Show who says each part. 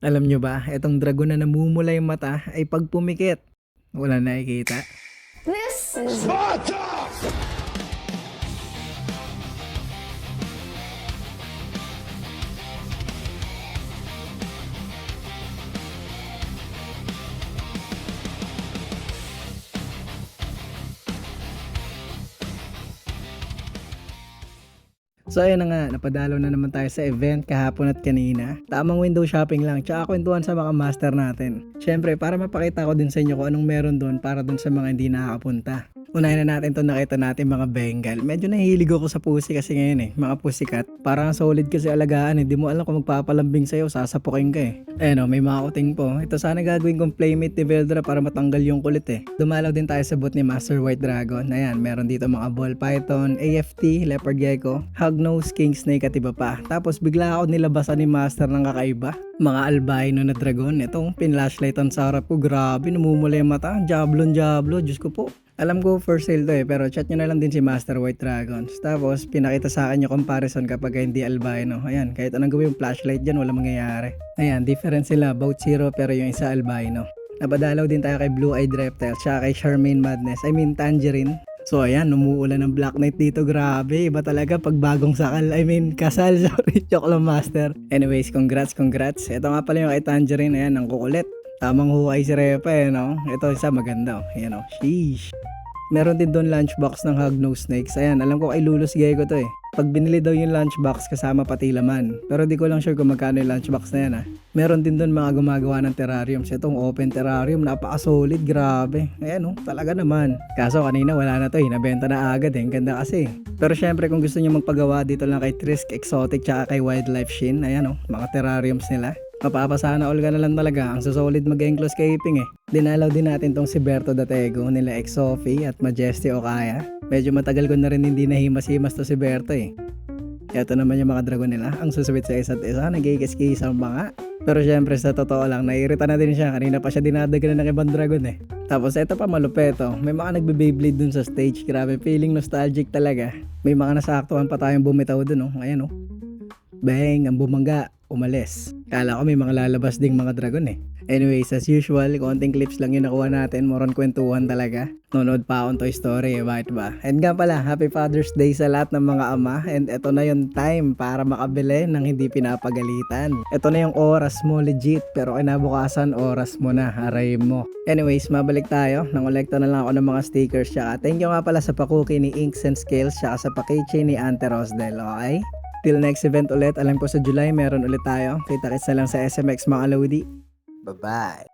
Speaker 1: Alam nyo ba, etong dragon na namumula yung mata ay pag pumikit, wala nakikita.
Speaker 2: This is
Speaker 1: So ayun na nga, napadalo na naman tayo sa event kahapon at kanina. Tamang window shopping lang, tsaka kwentuhan sa mga master natin. Siyempre, para mapakita ko din sa inyo kung anong meron doon para doon sa mga hindi nakakapunta. Unahin na natin to, nakita natin mga Bengal. Medyo nahihilig ako sa pusi kasi ngayon mga pusikat. Parang solid kasi alagaan di mo alam kung magpapalambing sa'yo, sasapukin ka Ayun may mga kuting po. Ito sana gagawin kong playmate ni Veldra para matanggal yung kulit Dumalaw din tayo sa booth ni Master White Dragon. Ayan, meron dito mga ball python, AFT, leopard gecko, hognose, king snake at iba pa. Tapos bigla ako nilabasan ni Master ng kakaiba. Mga albino na dragon. Itong pinlashlightan sa harap ko, grabe, namumula yung mata. Jablon, Diyos ko po. Alam ko for sale to pero chat nyo na lang din si Master White Dragons. Tapos pinakita sa akin yung comparison kapag hindi albino. Ayan, kahit anong gawin yung flashlight dyan, walang mangyayari. Ayan, difference sila, both zero pero yung isa albino. Napadalaw din tayo kay Blue Eyed Reptile, tsaka kay Charmaine Madness, Tangerine. So ayan, umuulan ng Black Knight dito, grabe. Iba talaga pag bagong sakal, kasal, sorry, joke lang Master. Anyways, congrats. Ito nga pala yung kay Tangerine, ayan, ang kukulit. Tamang huway si Repa no? Ito isa maganda ayan sheesh. Meron din doon lunchbox ng hognose snakes. Ayan, alam ko kay Lulus Gecko to Pag binili daw yung lunchbox kasama pati laman. Pero di ko lang sure kung magkano yung lunchbox na yan Meron din doon mga gumagawa ng terrariums. Itong open terrarium, napaka-solid, grabe. Ayan talaga naman. Kaso kanina wala na to nabenta na agad ang ganda kasi. Pero syempre kung gusto niyo magpagawa dito lang kay Trisk Exotic tsaka kay Wildlife Shin. Ayan mga terrariums nila. Mapapasana all ka na lang talaga. Ang susolid mag-encloscaping Dinalaw din natin tong si Berto Datego nila Exofi at Majesty Okaya. Medyo matagal ko na rin hindi nahimas-himas to si Berto Ito naman yung mga dragon nila. Ang susubit sa isa't isa. Nagkikis-kis ang mga. Pero syempre sa totoo lang, naiirita na din siya. Kanina pa siya dinadagan ng ibang dragon Tapos ito pa malupeto. May mga nagbe-Beyblade dun sa stage. Grabe, feeling nostalgic talaga. May mga nasaktuhan pa tayong bumitaw dun Ayan Bang, ang bumangga. Umalis. Kala ko may mga lalabas ding mga dragon Anyways, as usual, konting clips lang yung nakuha natin. Moron kwentuhan talaga. Nonood pa akong Toy Story bakit ba? And nga pala, Happy Father's Day sa lahat ng mga ama. And eto na yung time para makabili ng hindi pinapagalitan. Eto na yung oras mo legit, pero kinabukasan oras mo na, aray mo. Anyways, mabalik tayo. Nangolekta na lang ako ng mga stickers. Tsaka thank you nga pala sa pakuki ni Inks and Scales tsaka sa pakichi ni Ante Rosdel, okay? Till next event ulit, alam ko sa July meron ulit tayo. Kita-kits na lang sa SMX mga Lodi. Bye-bye!